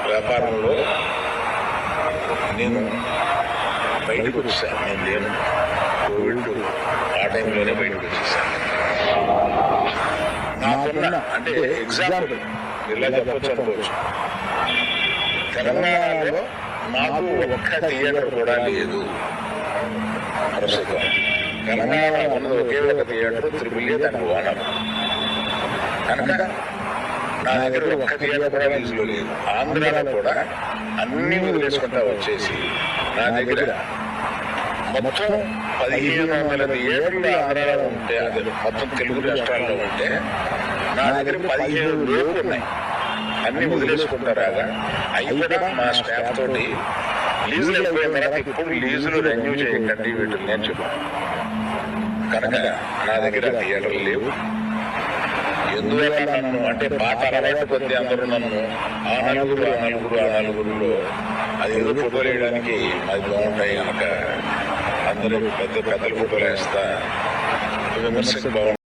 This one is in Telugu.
వ్యాపారంలో నేను బయటకు వచ్చాను. నేను కోవిడ్ ఆ టైంలోనే బయటకు వచ్చేసాను. నాకున్న అంటే ఎగ్జాంపుల్ ఇలా చెప్పొచ్చు అనుకోవచ్చు, తెలంగాణలో నాకు ఒక్క థియేటర్ కూడా లేదు ప్రస్తుతం. తెలంగాణ ఉన్నది ఒకే ఒక థియేటర్, త్రిపుల్ దానికి ఓనర్ కనుక నా దగ్గర ఒక్క థియేటర్ కూడా లీజులో లేదు. ఆంధ్రాలో కూడా అన్ని వదిలేసుకుంటా వచ్చేసి నా దగ్గర మొత్తం 1500 థియేటర్లు ఆంధ్రాలో ఉంటే, అదే మొత్తం తెలుగు రాష్ట్రాల్లో ఉంటే నా దగ్గర 15 లోపు ఉన్నాయి. అన్ని వదిలేసుకుంటారాగా అవి కూడా మా స్టాఫ్ తోటి లీజులు అయిపోయిన తర్వాత ఇప్పుడు లీజులు రెన్యూ చేయకండి వీటిని నేను చెప్పాను. కనుక నా దగ్గర థియేటర్లు లేవు. ఎందువల్ల నన్ను అంటే పాట అలవాటు కొద్ది అందరూ నన్ను ఆ నలుగురులో అది ఏదో ఫోటోలు వేయడానికి అది బాగుంటాయి కనుక అందరూ పెద్దలు ఫోటోలు వేస్తా విమర్శకు బాగుంటాయి.